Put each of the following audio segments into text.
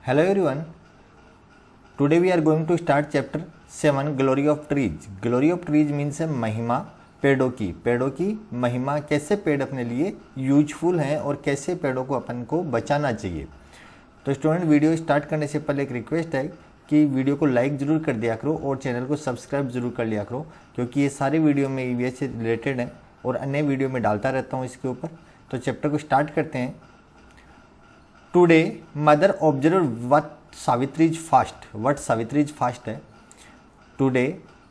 Hello everyone. Today we are going to start chapter 7 Glory of Trees. Glory of Trees means है महिमा पेड़ों की महिमा, कैसे पेड़ अपने लिए यूजफुल हैं और कैसे पेड़ों को अपन को बचाना चाहिए। तो स्टूडेंट, वीडियो स्टार्ट करने से पहले एक रिक्वेस्ट है कि वीडियो को लाइक ज़रूर कर दिया करो और चैनल को सब्सक्राइब ज़रूर कर लिया करो, क्योंकि ये सारे वीडियो में ईवीएस से रिलेटेड हैं और अन्य वीडियो में डालता रहता हूँ इसके ऊपर। तो चैप्टर को स्टार्ट करते हैं। Today mother observe what Savitri is fast. What Savitri is fast है। टुडे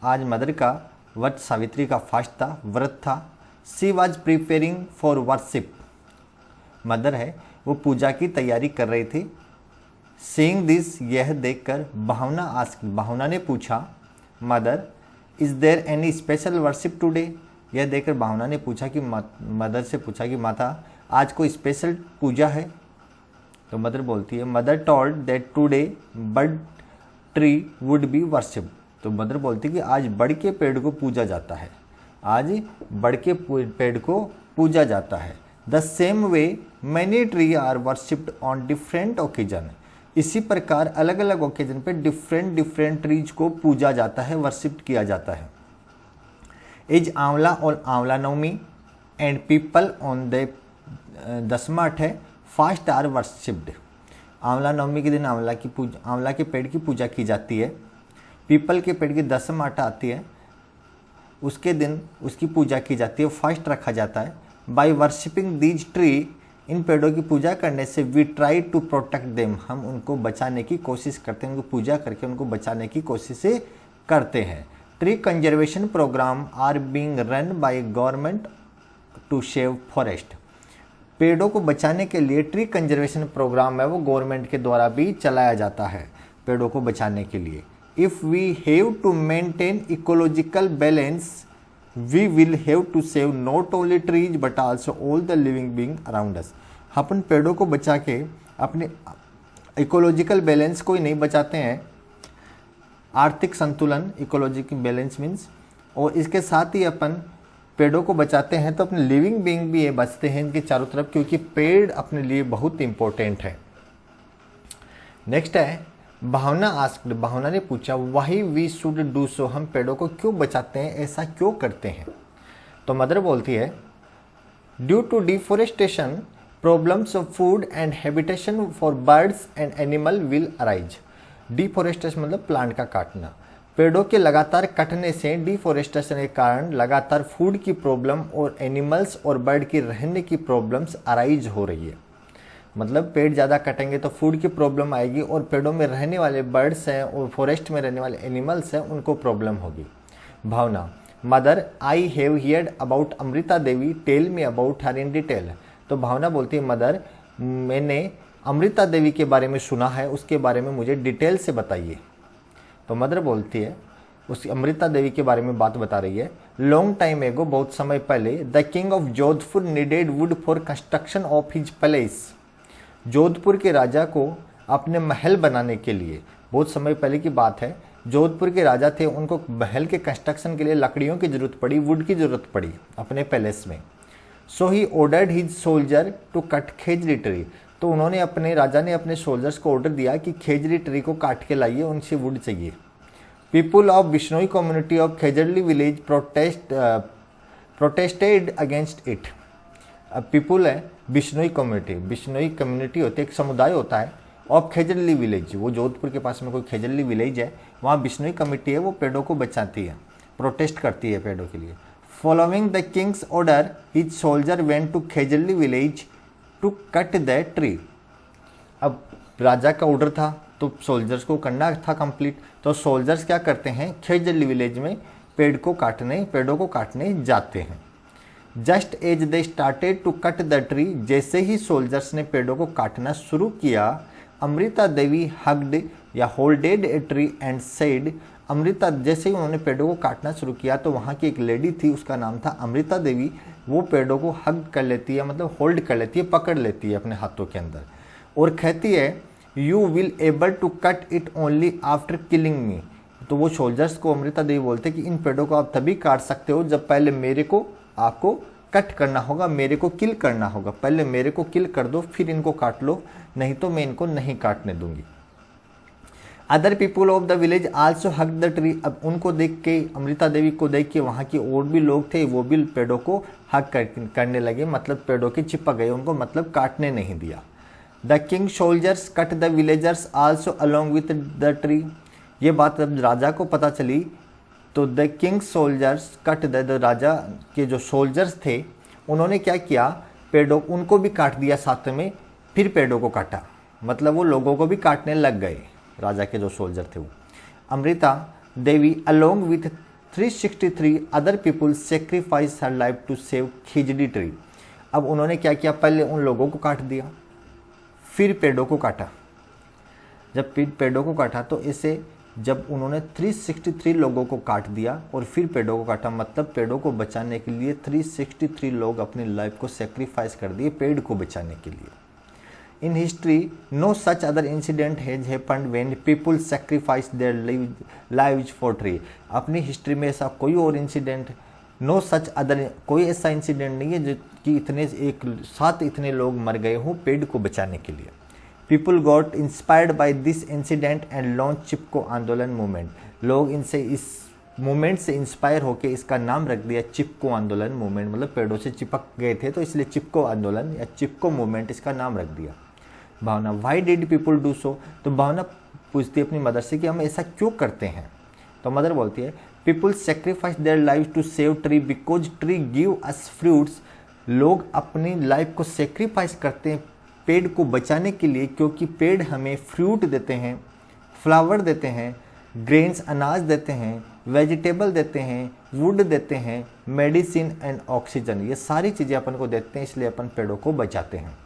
आज मदर का व्हाट सावित्री का फास्ट था, व्रत था। She was preparing for worship. Mother है वो पूजा की तैयारी कर रही थी। सीइंग दिस, यह देखकर भावना आस्क्ड, भावना ने पूछा mother is there any special worship today. यह देखकर भावना ने पूछा कि मदर से पूछा कि माता आज कोई स्पेशल पूजा है। तो मदर बोलती है, mother told that today bird tree would be worship. तो मदर बोलती है कि आज बड़ के पेड़ को पूजा जाता है, आज बड़ के पेड़ को पूजा जाता है। The same way many tree are worshipped on different occasion. इसी प्रकार अलग अलग ओकेजन पे डिफरेंट ट्रीज को पूजा जाता है, वर्शिप किया जाता है। इज आंवला और Amla Navami and people on the दसमाठ है fast are worshipped. Amla Navami के दिन आंवला के पेड़ की पूजा की जाती है। पीपल के पेड़ की दसम आटा आती है, उसके दिन उसकी पूजा की जाती है, फास्ट रखा जाता है। बाय वर्शिपिंग दीज ट्री, इन पेड़ों की पूजा करने से we try to protect them, हम उनको बचाने की कोशिश करते हैं, उनको पूजा करके उनको बचाने की कोशिश करते हैं। Tree conservation program are being run by government to save forest. पेड़ों को बचाने के लिए ट्री कंजर्वेशन प्रोग्राम है वो गवर्नमेंट के द्वारा भी चलाया जाता है पेड़ों को बचाने के लिए। If we have to maintain ecological balance we will have to save not only trees but also all the living being around us. अपन पेड़ों को बचा के अपने इकोलॉजिकल बैलेंस को ही नहीं बचाते हैं, आर्थिक संतुलन, इकोलॉजिकल बैलेंस मीन्स, और इसके साथ ही अपन पेड़ों को बचाते हैं तो अपने लिविंग बीइंग भी ये बचते हैं इनके चारों तरफ, क्योंकि पेड़ अपने लिए बहुत इंपॉर्टेंट है। नेक्स्ट है भावना आस्क्ड, भावना ने पूछा why we should do so, हम पेड़ों को क्यों बचाते हैं, ऐसा क्यों करते हैं। तो मदर बोलती है due to deforestation problems of food and habitation for birds and animal will arise. Deforestation मतलब प्लांट का काटना। पेड़ों के लगातार कटने से, डिफोरेस्टेशन के कारण लगातार फूड की प्रॉब्लम और एनिमल्स और बर्ड की रहने की प्रॉब्लम्स अराइज हो रही है। मतलब पेड़ ज़्यादा कटेंगे तो फूड की प्रॉब्लम आएगी और पेड़ों में रहने वाले बर्ड्स हैं और फॉरेस्ट में रहने वाले एनिमल्स हैं उनको प्रॉब्लम होगी। Bhavna mother I have heard about Amrita Devi, tell me about her in detail. तो भावना बोलती है मदर मैंने अमृता देवी के बारे में सुना है, उसके बारे में मुझे डिटेल से बताइए। तो मदर बोलती है उस अमृता देवी के बारे में बात बता रही है। लॉन्ग टाइम एगो, बहुत समय पहले, the king of Jodhpur needed would for construction of his palace. Jodhpur के राजा को अपने महल बनाने के लिए, बहुत समय पहले की बात है, जोधपुर के राजा थे, उनको महल के कंस्ट्रक्शन के लिए लकड़ियों की जरूरत पड़ी, वुड की जरूरत पड़ी अपने पैलेस में। So he ordered his soldier to cut khejri tree. तो उन्होंने अपने राजा ने अपने सोल्जर्स को ऑर्डर दिया कि खेजरी ट्री को काट के लाइए, उनसे वुड चाहिए। People of Bishnoi community of Khejarli village protested against it. अब पीपुल है बिश्नोई कम्युनिटी होती है, एक समुदाय होता है, ऑफ खेजरली विलेज, वो जोधपुर के पास में कोई खेजरली विलेज है, वहाँ बिश्नोई कमेटी है, वो पेड़ों को बचाती है, प्रोटेस्ट करती है पेड़ों के लिए। Following the king's order his soldier went to Khejarli village to cut the tree. अब राजा का ऑर्डर था तो सोल्जर्स को करना था कंप्लीट, तो सोल्जर्स क्या करते हैं, खेजरली विलेज में पेड़ों को काटने जाते हैं। Just as they started to cut the tree, जैसे ही सोल्जर्स ने पेड़ों को काटना शुरू किया, अमृता देवी हग्ड या holded a tree and said. Amrita, जैसे ही उन्होंने पेड़ों को काटना शुरू किया तो वहाँ की एक लेडी थी, उसका नाम था अमृता देवी, वो पेड़ों को हग कर लेती है, मतलब होल्ड कर लेती है, पकड़ लेती है अपने हाथों के अंदर, और कहती है you will able to cut it only after killing me. तो वो सोल्जर्स को अमृता देवी बोलते कि इन पेड़ों को आप तभी काट सकते हो जब पहले मेरे को आपको कट करना होगा, मेरे को किल करना होगा, पहले मेरे को किल कर दो फिर इनको काट लो, नहीं तो मैं इनको नहीं काटने दूंगी। Other people of the village also hug the tree. अब उनको देख के, अमृता देवी को देख के वहाँ के और भी लोग थे, वो भी पेड़ों को हग करने लगे, मतलब पेड़ों के चिपक गए उनको, मतलब काटने नहीं दिया। The king soldiers cut the villagers also along with the tree. ये बात जब राजा को पता चली तो the king soldiers cut the राजा के जो सोल्जर्स थे उन्होंने क्या किया, पेड़ों उनको भी काट दिया साथ में, फिर पेड़ों को काटा, मतलब वो लोगों को भी काटने लग गए, राजा के जो सोल्जर थे वो। Amrita Devi along with 363 other people sacrifice her life to save khejri tree. अब उन्होंने क्या किया, पहले उन लोगों को काट दिया, फिर पेड़ों को काटा। जब पेड़ों को काटा तो इसे जब उन्होंने 363 लोगों को काट दिया और फिर पेड़ों को काटा, मतलब पेड़ों को बचाने के लिए 363 लोग अपनी लाइफ को सेक्रीफाइस कर दिए पेड़ को बचाने के लिए। In history no such other incident has happened when people sacrifice their lives for tree. अपनी हिस्ट्री में ऐसा कोई और इंसिडेंट, नो सच अदर, कोई ऐसा इंसिडेंट नहीं है जो कि इतने एक साथ इतने लोग मर गए हों पेड़ को बचाने के लिए। People got inspired by this incident and launch Chipko Andolan movement. लोग इनसे, इस मूवमेंट से इंस्पायर होकर इसका नाम रख दिया चिपको आंदोलन मूवमेंट, मतलब पेड़ों से चिपक गए थे तो इसलिए चिपको आंदोलन या चिपको मूवमेंट इसका नाम रख दिया। Bhavna why did people do so. तो भावना पूछती है अपनी मदर से कि हम ऐसा क्यों करते हैं। तो मदर बोलती है people sacrifice their life to save tree because tree give us fruits. लोग अपनी लाइफ को सेक्रीफाइस करते हैं पेड़ को बचाने के लिए, क्योंकि पेड़ हमें फ्रूट देते हैं, फ्लावर देते हैं, ग्रेन्स अनाज देते हैं, वेजिटेबल देते हैं, वुड देते हैं, मेडिसिन एंड ऑक्सीजन, ये सारी चीज़ें अपन को देते हैं, इसलिए अपन पेड़ों को बचाते हैं।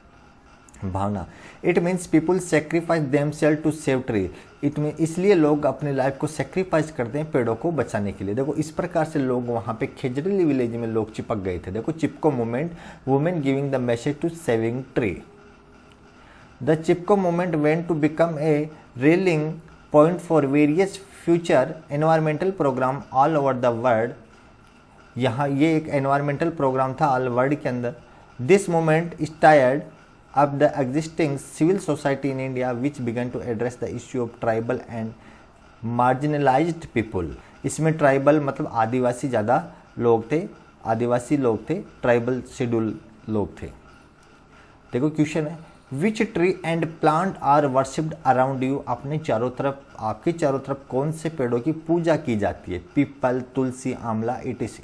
Bhavna it means people sacrifice themselves to save tree. It mean इसलिए लोग अपनी लाइफ को सेक्रीफाइस करते हैं पेड़ों को बचाने के लिए। देखो इस प्रकार से लोग वहाँ पे खिजड़ी विलेज में लोग चिपक गए थे। देखो Chipko movement, women giving the message to saving tree. The Chipko movement went to become a rallying point for various future environmental program all over the world। यहाँ ये एक environmental program था all world के अंदर। This movement stirred up the existing civil society in India which began to address the issue of tribal and marginalized people। इसमें tribal मतलब आदिवासी ज़्यादा लोग थे, आदिवासी लोग थे, tribal शेड्यूल लोग थे। देखो क्वेश्चन है which tree and plant are worshipped around you. अपने चारों तरफ, आपके चारों तरफ कौन से पेड़ों की पूजा की जाती है। पीपल, तुलसी, आंवला, etc।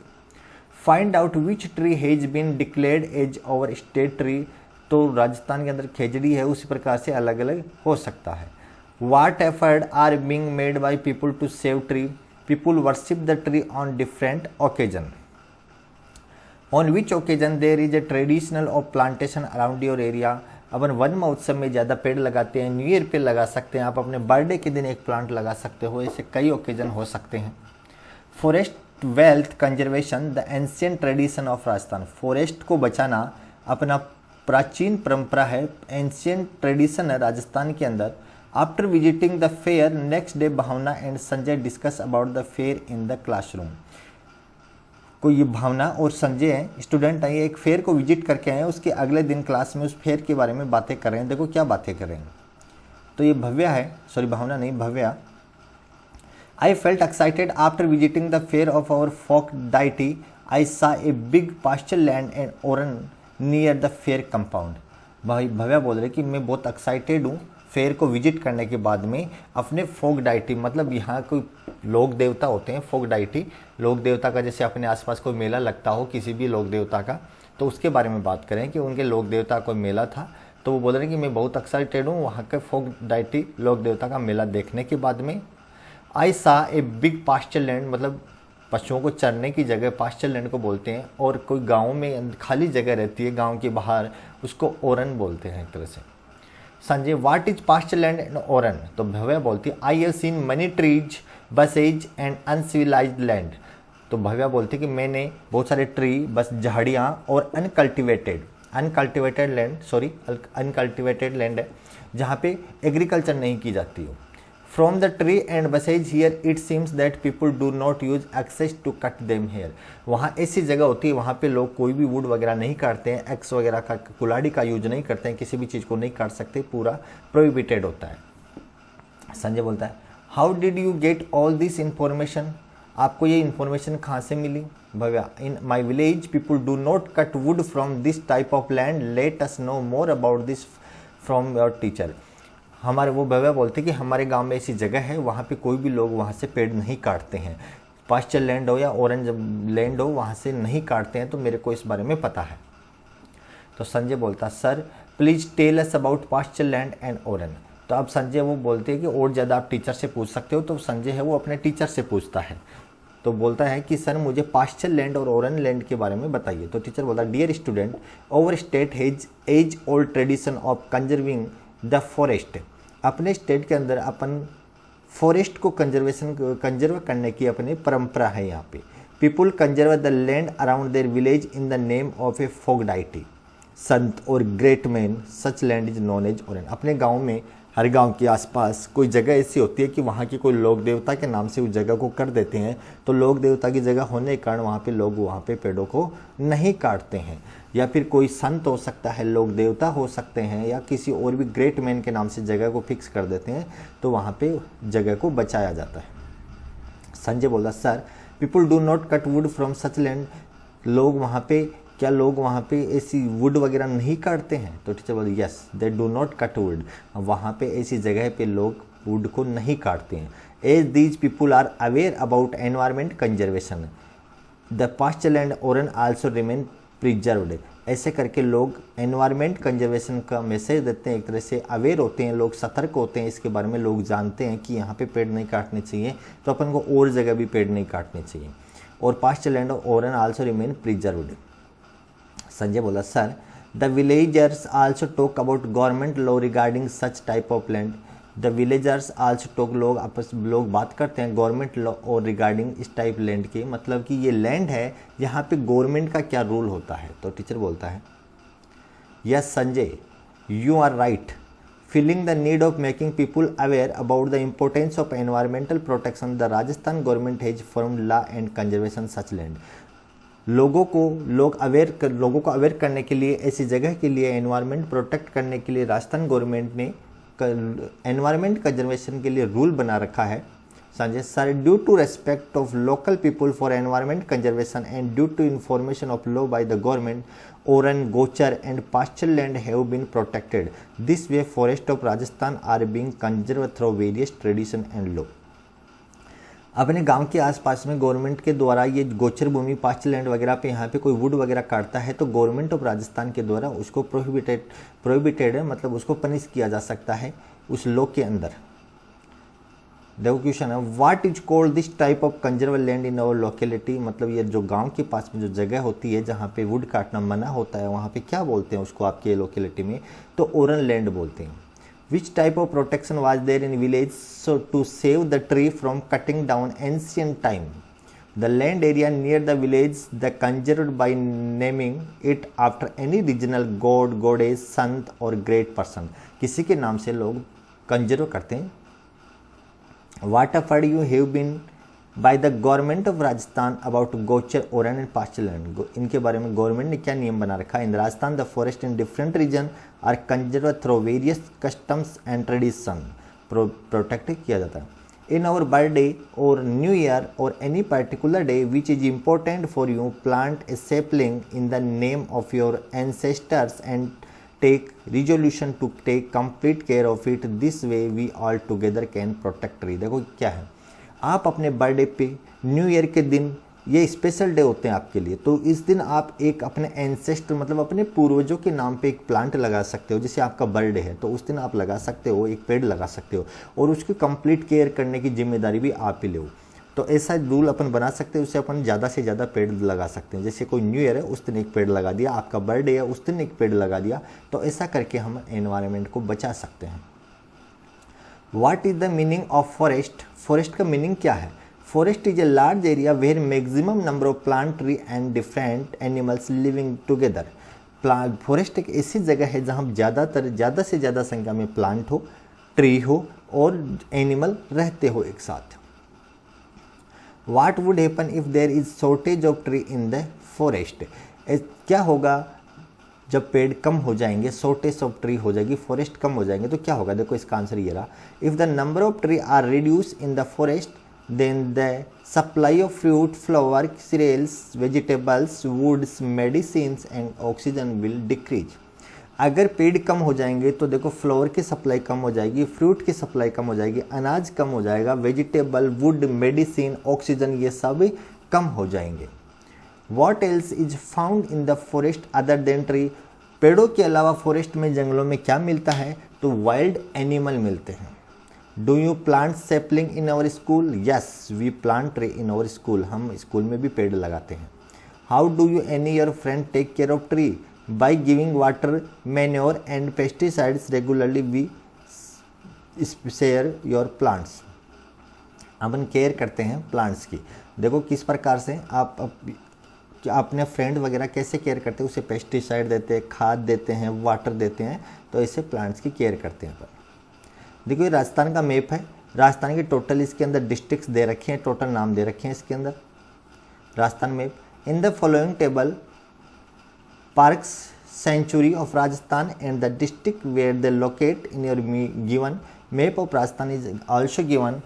Find out which tree has been declared as our state tree. तो राजस्थान के अंदर खेजड़ी है, उसी प्रकार से अलग अलग हो सकता है। What effort are being made by people to save tree. People worship the tree on different occasion. On which occasion there is a traditional of plantation around your area. अपन वन महोत्सव में ज़्यादा पेड़ लगाते हैं, न्यू ईयर पे लगा सकते हैं, आप अपने बर्थडे के दिन एक प्लांट लगा सकते हो, ऐसे कई ओकेजन हो सकते हैं। Forest wealth conservation the ancient tradition of Rajasthan. Forest को बचाना अपना प्राचीन परंपरा है, एंशियंट ट्रेडिशन है राजस्थान के अंदर। After visiting the fair next day Bhavna and Sanjay discuss about the fair in the classroom. कोई ये भावना और संजय हैं, स्टूडेंट हैं, ये एक फेयर को विजिट करके आए हैं, उसके अगले दिन क्लास में उस फेयर के बारे में बातें कर रहे हैं। देखो क्या बातें कर रहे हैं। तो ये भव्या है, सॉरी भावना नहीं, Bhavya. I felt excited after visiting the fair of our folk deity. I saw a big pasture land and oran near the fair compound. भाई भव्या बोल रहे कि मैं बहुत एक्साइटेड हूँ फेयर को विजिट करने के बाद में अपने फोक डाइटी, मतलब यहाँ कोई लोक देवता होते हैं, फोक डाइटी लोक देवता का, जैसे अपने आसपास कोई मेला लगता हो किसी भी लोक देवता का, तो उसके बारे में बात करें कि उनके लोक देवता कोई मेला था। तो वो बोल रहे हैं कि मैं बहुत एक्साइटेड हूँ वहाँ के फोक डाइटी लोक देवता का मेला देखने के बाद में। आई saw a big pasture land, मतलब पशुओं को चरने की जगह पास्चर लैंड को बोलते हैं, और कोई गाँव में खाली जगह रहती है गाँव के बाहर, उसको ओरन बोलते हैं एक तरह से। Sanjay what is pasture land and oran. तो भव्या बोलती है I have seen many trees bushes and uncivilised land. तो भव्या बोलती है कि मैंने बहुत सारे ट्री, बस झाड़ियाँ और अनकल्टिवेटेड लैंड है जहाँ पे एग्रीकल्चर नहीं की जाती हो। From the tree and bushes here it seems that people do not use axes to cut them here. वहाँ ऐसी जगह होती है वहाँ पे लोग कोई भी वुड वगैरह नहीं काटते हैं, एक्स वगैरह का, कुल्हाड़ी का यूज नहीं करते हैं, किसी भी चीज़ को नहीं काट सकते, पूरा प्रोहिबिटेड होता है। संजय बोलता है how did you get all this information, आपको ये इन्फॉर्मेशन कहाँ से मिली? Bhavya, in my village people do not cut wood from this type of land, let us know more about this from your teacher. हमारे वो भव्या बोलते कि हमारे गांव में ऐसी जगह है वहाँ पे कोई भी लोग वहाँ से पेड़ नहीं काटते हैं, पास्चर लैंड हो या ऑरेंज लैंड हो वहाँ से नहीं काटते हैं, तो मेरे को इस बारे में पता है। तो संजय बोलता sir please tell us about pasture land and orange. तो अब संजय वो बोलते हैं कि और ज़्यादा आप टीचर से पूछ सकते हो, तो संजय है वो अपने टीचर से पूछता है। तो बोलता है कि सर मुझे पास्चर लैंड और ऑरेंज लैंड के बारे में बताइए। तो टीचर बोलता dear student, our state has as old tradition of conserving the forest. अपने स्टेट के अंदर अपन फॉरेस्ट को कंजर्व करने की अपनी परंपरा है। यहाँ पे people conserve the land around their village in the name of a folk deity, संत और great man such land is known as orange. अपने गांव में हर गांव के आसपास कोई जगह ऐसी होती है कि वहाँ की कोई लोक देवता के नाम से उस जगह को कर देते हैं, तो लोक देवता की जगह होने के कारण वहाँ पे लोग वहाँ पे पेड़ों को नहीं काटते हैं। या फिर कोई संत हो सकता है, लोक देवता हो सकते हैं, या किसी और भी ग्रेट मैन के नाम से जगह को फिक्स कर देते हैं, तो वहाँ पे जगह को बचाया जाता है। संजय बोला sir people do not cut wood from such land, लोग वहाँ पे क्या लोग वहाँ पे ऐसी वुड वगैरह नहीं काटते हैं? तो टीचर बोले yes they do not cut would, वहाँ पे ऐसी जगह पे लोग वुड को नहीं काटते हैं। As these people are aware about environment conservation the pasture land orange also remain preserved. ऐसे करके लोग एनवायरमेंट कंजर्वेशन का मैसेज देते हैं, एक तरह से अवेयर होते हैं, लोग सतर्क होते हैं इसके बारे में, लोग जानते हैं कि यहाँ पे पेड़ नहीं काटने चाहिए, तो अपन को और जगह भी पेड़ नहीं काटने चाहिए। और pasture land orange also remain preserved. Sanjay बोला sir the villagers also talk about government law regarding such type of land, the villagers also talk, लोग बात करते हैं गवर्नमेंट लॉ और रिगार्डिंग इस टाइप लैंड के, मतलब कि ये लैंड है यहाँ पे गवर्नमेंट का क्या रूल होता है? तो टीचर बोलता है yes Sanjay you are right, feeling the need of making people aware about the importance of environmental protection the Rajasthan government has formed law and conservation such land. लोगों को अवेयर करने के लिए, ऐसी जगह के लिए, एनवायरनमेंट प्रोटेक्ट करने के लिए राजस्थान गवर्नमेंट ने एनवायरनमेंट कंजर्वेशन के लिए रूल बना रखा है। Sanjay sir due to respect of local people for environment conservation and due to information of law by the government, oran, gochar and pasture land have been protected. This way forest of Rajasthan are being conserve through various tradition and law. अपने गांव के आसपास में government के द्वारा ये गोचर भूमि, pasture land वगैरह पे यहाँ पे कोई वुड वगैरह काटता है तो गवर्नमेंट ऑफ राजस्थान के द्वारा उसको प्रोहिबिटेड है, मतलब उसको पनिश किया जा सकता है उस लॉ के अंदर। देखो क्वेश्चन है what is called this type of conserve land in our locality, मतलब ये जो गांव के पास में जो जगह होती है जहाँ पे वुड काटना मना होता है वहाँ पे क्या बोलते हैं उसको आपके लोकेलिटी में? तो ओरन लैंड बोलते हैं। Which type of protection was there in village so to save the tree from cutting down ancient time? The land area near the village the conserved by naming it after any regional god, goddess, sant or great person. किसी के नाम से लोग conserve करते हैं। What effort you have been by the government of Rajasthan about गोचर, Oran and pasture land, इनके बारे में गवर्नमेंट ने क्या नियम बना रखा है? In Rajasthan the forest in different region are conserve through various customs and tradition, protect किया जाता है। इन आवर बर्थडे और न्यू ईयर और any particular day which is important for you, plant a sapling in the name of your ancestors and take resolution to take complete care of it, this way we all together can protect tree. देखो क्या है, आप अपने birthday पे, new year के दिन, ये special day होते हैं आपके लिए, तो इस दिन आप एक अपने एंसेस्टर मतलब अपने पूर्वजों के नाम पे एक प्लांट लगा सकते हो। जैसे आपका बर्थडे है तो उस दिन आप लगा सकते हो, एक पेड़ लगा सकते हो और उसकी कंप्लीट केयर करने की जिम्मेदारी भी आप ही लो। तो ऐसा रूल अपन बना सकते हैं, उससे अपन ज़्यादा से ज़्यादा पेड़ लगा सकते हैं। जैसे कोई न्यू ईयर है उस दिन एक पेड़ लगा दिया, आपका बर्थडे है उस दिन एक पेड़ लगा दिया, तो ऐसा करके हम एनवायरनमेंट को बचा सकते हैं। What is the meaning of forest? Forest का मीनिंग क्या है? Forest is a large area where maximum number of plant, tree and different animals living together. Forest एक ऐसी जगह है जहाँ ज़्यादा से ज़्यादा संख्या में प्लांट हो, ट्री हो और एनिमल रहते हो एक साथ। What would happen if there is shortage of tree in the forest? क्या होगा जब पेड़ कम हो जाएंगे, शॉर्टेज ऑफ ट्री हो जाएगी, फॉरेस्ट कम हो जाएंगे, तो क्या होगा? देखो इसका आंसर ये रहा, if the number of tree are reduce in the forest then the supply of fruit, flower, cereals, vegetables, woods, medicines and oxygen will decrease. अगर पेड़ कम हो जाएंगे तो देखो फ्लावर की सप्लाई कम हो जाएगी, फ्रूट की सप्लाई कम हो जाएगी, अनाज कम हो जाएगा, वेजिटेबल, वुड, मेडिसिन, ऑक्सीजन ये सब कम हो जाएंगे। What else is found in the forest other than tree? पेड़ों के अलावा फॉरेस्ट में, जंगलों में क्या मिलता है? तो वाइल्ड एनिमल मिलते हैं। Do you plant sapling in our school? Yes, we plant tree in our school. हम स्कूल में भी पेड़ लगाते हैं। How do you any your friend take care of tree? By giving water, manure and pesticides regularly we share your plants. अपन care करते हैं plants की। देखो किस प्रकार से आप अपने फ्रेंड वगैरह कैसे केयर करते हैं, उसे पेस्टिसाइड देते हैं, खाद देते हैं, वाटर देते हैं, तो ऐसे प्लांट्स की केयर करते हैं अपन। देखो ये राजस्थान का मैप है। राजस्थान के टोटल इसके अंदर डिस्ट्रिक्ट्स दे रखे हैं, टोटल नाम दे रखे हैं इसके अंदर, Rajasthan map. In the following table parks sanctuary of Rajasthan and the district where they locate in your given map of Rajasthan is also given.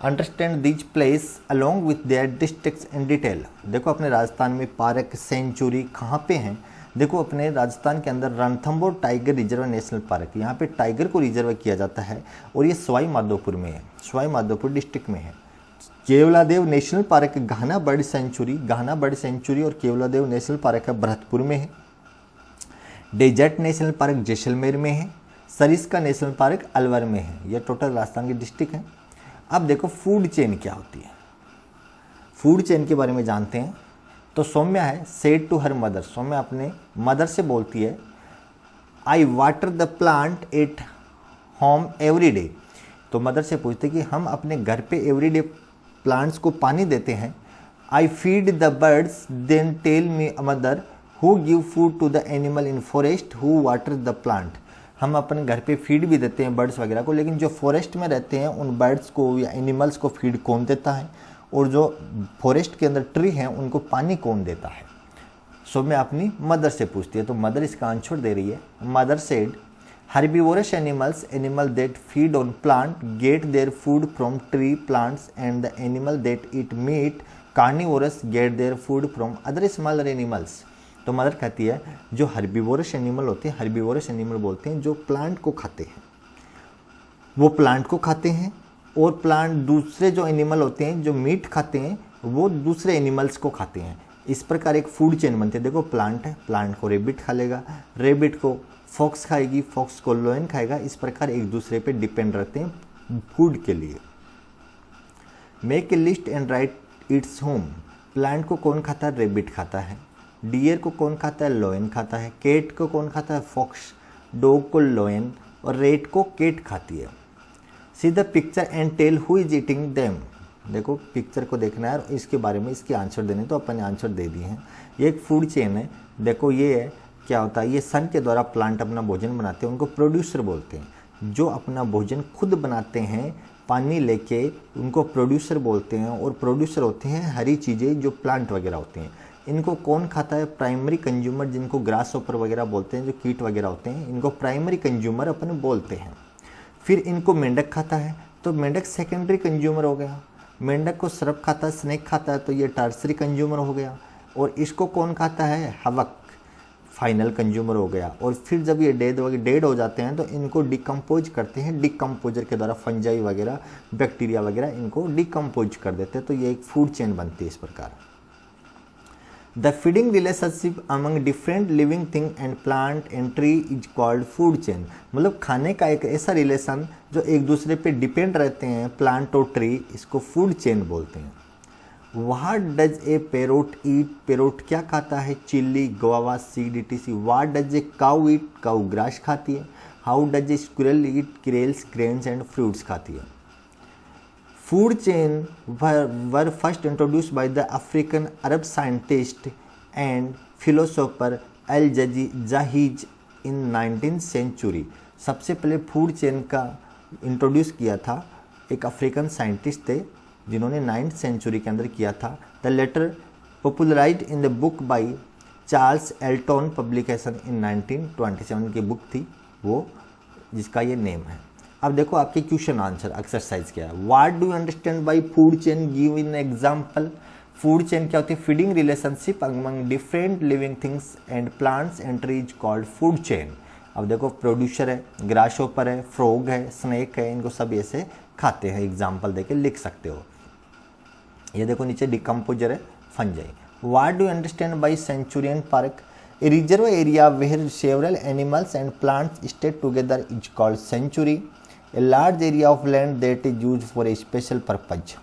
Understand these place along with their districts in detail. देखो अपने राजस्थान में park, century कहाँ पे हैं? देखो अपने राजस्थान के अंदर Ranthambore tiger reserve national park, यहाँ पे टाइगर को रिजर्व किया जाता है और ये सवाई माधोपुर में है, सवाई माधोपुर डिस्ट्रिक्ट में है। केवलादेव नेशनल पार्क, घाना बर्ड सेंचुरी और केवलादेव नेशनल पार्क है भरतपुर में है। डेजर्ट नेशनल पार्क जैसलमेर में है। सरिस्का नेशनल पार्क अलवर में है। ये टोटल राजस्थान के डिस्ट्रिक्ट हैं। अब देखो फूड चेन क्या होती है, फूड चेन के बारे में जानते हैं। तो सौम्या है, said to her mother, Saumya अपने मदर से बोलती है, I water the plant at home every day. तो मदर से पूछते कि हम अपने घर पे एवरीडे प्लांट्स को पानी देते हैं। I feed the birds then tell me mother who give food to the animal in forest who water the plant. हम अपने घर पे फीड भी देते हैं बर्ड्स वगैरह को, लेकिन जो फॉरेस्ट में रहते हैं उन बर्ड्स को या एनिमल्स को फीड कौन देता है, और जो फॉरेस्ट के अंदर ट्री हैं उनको पानी कौन देता है? सो मैं अपनी मदर से पूछती है, तो मदर इसका आंसर दे रही है। Mother said herbivorous animals, animal that feed on plant get their food from tree plants and the animal that eat meat carnivorous get their food from other smaller animals. तो mother कहती है जो herbivorous animal होते हैं, herbivorous animal बोलते हैं जो plant को खाते हैं, वो प्लांट को खाते हैं, और प्लांट दूसरे जो एनिमल होते हैं जो मीट खाते हैं वो दूसरे एनिमल्स को खाते हैं। इस प्रकार एक फूड चेन बनती है। देखो प्लांट है, प्लांट को रेबिट खा लेगा, रेबिट को फॉक्स खाएगी, फॉक्स को लोयन खाएगा। इस प्रकार एक दूसरे पे डिपेंड रहते हैं फूड के लिए। Make a list and right its home. Plant को कौन खाता है? रेबिट खाता है। डियर को कौन खाता है? लोयन खाता है। कैट को कौन खाता है? फॉक्स। डॉग को लोयन और रेट को कैट खाती है। See the picture and tell who is eating them. देखो पिक्चर को देखना है और इसके बारे में इसके आंसर देने, तो अपन ने आंसर दे दिए हैं। ये एक फूड चेन है। देखो ये है क्या होता है, ये सन के द्वारा प्लांट अपना भोजन बनाते हैं, उनको प्रोड्यूसर बोलते हैं। जो अपना भोजन खुद बनाते हैं पानी लेके, उनको प्रोड्यूसर बोलते हैं। और प्रोड्यूसर होते हैं हरी चीज़ें जो प्लांट वगैरह होते हैं। इनको कौन खाता है? प्राइमरी कंज्यूमर, जिनको ग्रास ऑपर वगैरह बोलते हैं, जो कीट वगैरह होते हैं, इनको प्राइमरी कंज्यूमर अपन बोलते हैं। फिर इनको मेंढक खाता है, तो मेंढक सेकेंडरी कंज्यूमर हो गया। मेंढक को सर्प खाता है, स्नेक खाता है, तो ये टर्सरी कंज्यूमर हो गया। और इसको कौन खाता है? हवक, फाइनल कंज्यूमर हो गया। और फिर जब ये डेड हो जाते हैं तो इनको डिकम्पोज करते हैं, डिकम्पोजर के द्वारा फंजाई वगैरह, बैक्टीरिया वगैरह इनको डिकम्पोज कर देते हैं। तो ये एक फूड चेन बनती है इस प्रकार। The feeding relationship among different living thing and plant and tree is called food chain. मतलब खाने का एक ऐसा रिलेशन जो एक दूसरे पे डिपेंड रहते हैं, प्लांट और ट्री, इसको फूड चेन बोलते हैं। What does a parrot eat? Parrot क्या खाता है? Chilli, guava, seed etc। What does a cow eat? Cow grass खाती है। How does a squirrel eat? Cereals, grains and fruits खाती है। Food chain were first introduced by the African Arab scientist and philosopher Al-Jahiz in 19th century। सबसे पहले food chain का introduce किया था एक अफ्रीकन साइंटिस्ट थे जिन्होंने 9th सेंचुरी के अंदर किया था। The letter popularised in the book by Charles Elton publication in 1927 की बुक थी वो, जिसका ये नेम है। अब देखो आपके क्वेश्चन आंसर एक्सरसाइज क्या है। What do you understand bye food chain, give in example. Food chain क्या होती है? Feeding relationship among different living things and plants and trees called food chain. अब देखो प्रोड्यूसर है, ग्रासहोपर है, फ्रॉग है, स्नेक है, इनको सब ऐसे खाते हैं। एग्जाम्पल देके लिख सकते हो। ये देखो नीचे डिकम्पोजर है, fungi. What do you understand by centurion park, a reserve area where several animals and plants stay together is called sanctuary. A large area of land that is used for a special purpose.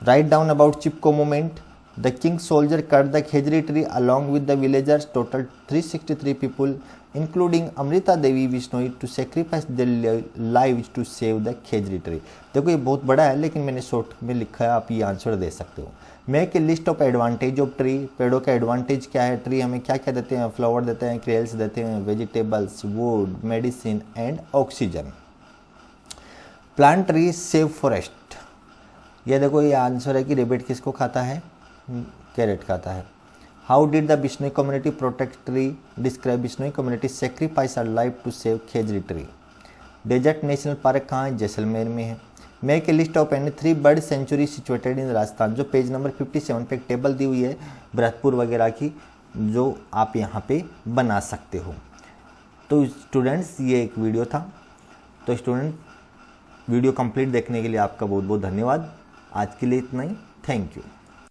Write down about Chipko movement. The king's soldier cut the khejri tree along with the villagers. Total 363 people, including Amrita Devi Vishnoi, to sacrifice their lives to save the khejri tree. देखो ये बहुत बड़ा है लेकिन मैंने short में लिखा है, आप ये आंसर दे सकते हो। Make a list of advantage of tree. पेड़ों का एडवांटेज क्या है? ट्री हमें क्या क्या देते हैं? फ्लावर देते हैं, क्रेल्स देते हैं, vegetables, would, medicine and oxygen. Plant tree save forest. ये देखो ये आंसर है कि रेबिट किसको खाता है? कैरेट खाता है। How did the Bishnoi community protect tree, describe Bishnoi community sacrifice our life to save khejri tree. Desert national park कहाँ है? जैसलमेर में है। Make a list of any 3 bird sanctuary situated in Rajasthan. जो पेज नंबर 57 पे एक टेबल दी हुई है भरतपुर वगैरह की, जो आप यहाँ पे बना सकते हो। तो स्टूडेंट्स ये एक वीडियो था। तो स्टूडेंट वीडियो कंप्लीट देखने के लिए आपका बहुत बहुत धन्यवाद। आज के लिए इतना ही। Thank you.